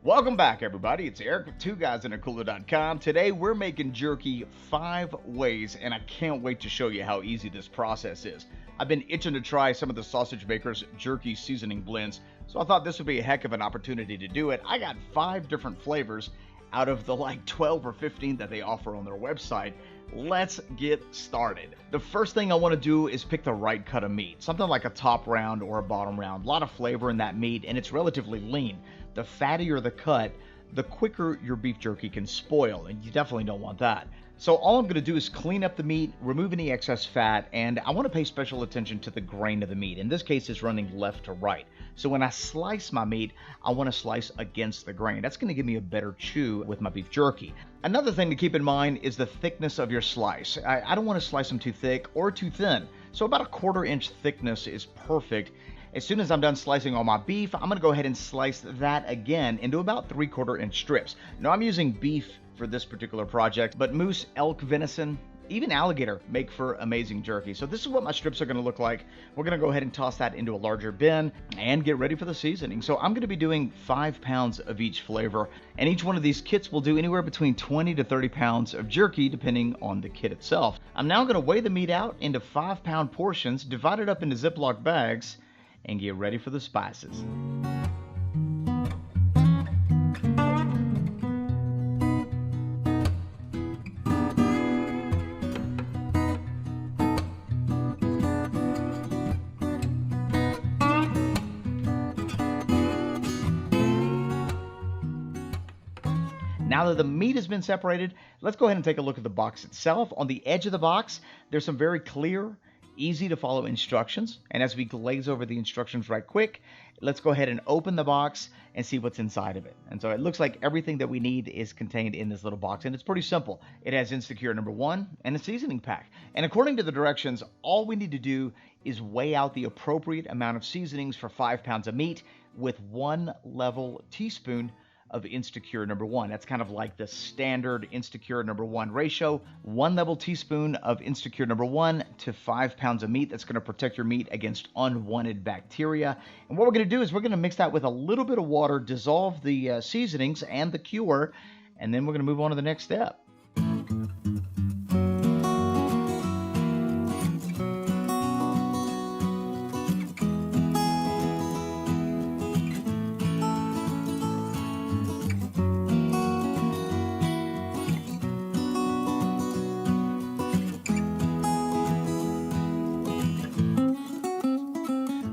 Welcome back, everybody. It's Eric with 2guysinacooler.com. Today, we're making jerky 5 ways, and I can't wait to show you how easy this process is. I've been itching to try some of the Sausage Makers Jerky seasoning blends, so I thought this would be a heck of an opportunity to do it. I got 5 different flavors out of the 12 or 15 that they offer on their website. Let's get started. The first thing I want to do is pick the right cut of meat, something like a top round or a bottom round. A lot of flavor in that meat, and it's relatively lean. The fattier the cut, the quicker your beef jerky can spoil, and you definitely don't want that. So all I'm going to do is clean up the meat, remove any excess fat, and I want to pay special attention to the grain of the meat. In this case, it's running left to right. So when I slice my meat, I want to slice against the grain. That's going to give me a better chew with my beef jerky. Another thing to keep in mind is the thickness of your slice. I don't want to slice them too thick or too thin. So about a 1/4 inch thickness is perfect. As soon as I'm done slicing all my beef, I'm going to go ahead and slice that again into about 3/4 inch strips. Now I'm using beef for this particular project, but moose, elk, venison, even alligator make for amazing jerky. So this is what my strips are going to look like. We're going to go ahead and toss that into a larger bin and get ready for the seasoning. So I'm going to be doing 5 pounds of each flavor, and each one of these kits will do anywhere between 20 to 30 pounds of jerky depending on the kit itself. I'm now going to weigh the meat out into 5-pound portions, divide it up into Ziploc bags, and get ready for the spices. Now that the meat has been separated, let's go ahead and take a look at the box itself. On the edge of the box, there's some very clear, easy to follow instructions. And as we glaze over the instructions right quick, let's go ahead and open the box and see what's inside of it. And so it looks like everything that we need is contained in this little box, and it's pretty simple. It has Insecure number 1 and a seasoning pack. And according to the directions, all we need to do is weigh out the appropriate amount of seasonings for 5 pounds of meat with 1 level teaspoon of Insecure number 1. That's kind of like the standard Insecure number 1 ratio. 1 level teaspoon of Insecure number 1 to 5 pounds of meat. That's going to protect your meat against unwanted bacteria. And what we're going to do is we're going to mix that with a little bit of water, dissolve the seasonings and the cure, and then we're going to move on to the next step.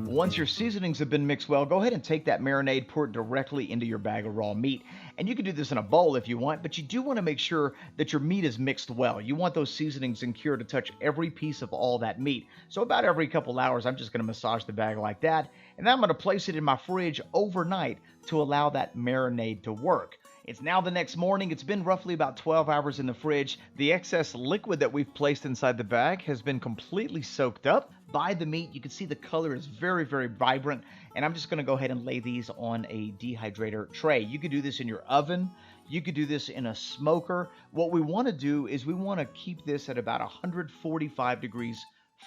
Once your seasonings have been mixed well, go ahead and take that marinade, pour it directly into your bag of raw meat. And you can do this in a bowl if you want, but you do want to make sure that your meat is mixed well. You want those seasonings and cure to touch every piece of all that meat. So about every couple hours, I'm just going to massage the bag like that. And then I'm going to place it in my fridge overnight to allow that marinade to work. It's now the next morning. It's been roughly about 12 hours in the fridge. The excess liquid that we've placed inside the bag has been completely soaked up by the meat. You can see the color is very, very vibrant. And I'm just going to go ahead and lay these on a dehydrator tray. You could do this in your oven. You could do this in a smoker. What we want to do is we want to keep this at about 145 degrees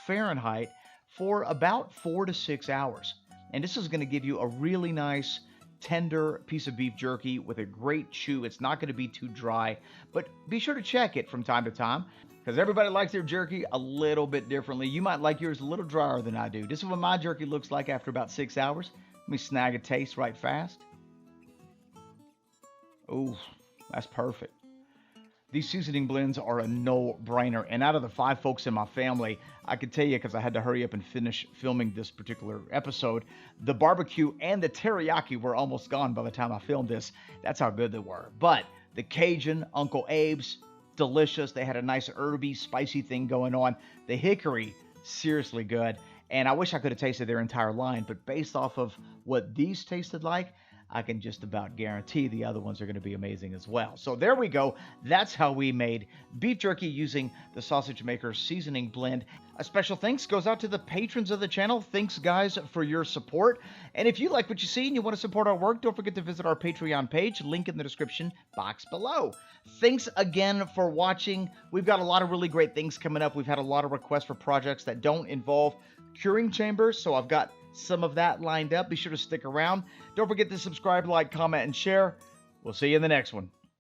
Fahrenheit for about 4 to 6 hours. And this is going to give you a really nice tender piece of beef jerky with a great chew. It's not going to be too dry, but be sure to check it from time to time because everybody likes their jerky a little bit differently. You might like yours a little drier than I do. This is what my jerky looks like after about 6 hours. Let me snag a taste right fast. Oh, that's perfect. These seasoning blends are a no-brainer, and out of the 5 folks in my family, I can tell you, because I had to hurry up and finish filming this particular episode, the barbecue and the teriyaki were almost gone by the time I filmed this. That's how good they were. But the Cajun, Uncle Abe's, delicious. They had a nice herby, spicy thing going on. The hickory, seriously good. And I wish I could have tasted their entire line, but based off of what these tasted like, I can just about guarantee the other ones are going to be amazing as well. So there we go. That's how we made beef jerky using the Sausage Makers seasoning blend. A special thanks goes out to the patrons of the channel. Thanks, guys, for your support. And if you like what you see and you want to support our work, don't forget to visit our Patreon page. Link in the description box below. Thanks again for watching. We've got a lot of really great things coming up. We've had a lot of requests for projects that don't involve curing chambers, so I've got some of that lined up. Be sure to stick around. Don't forget to subscribe, like, comment, and share. We'll see you in the next one.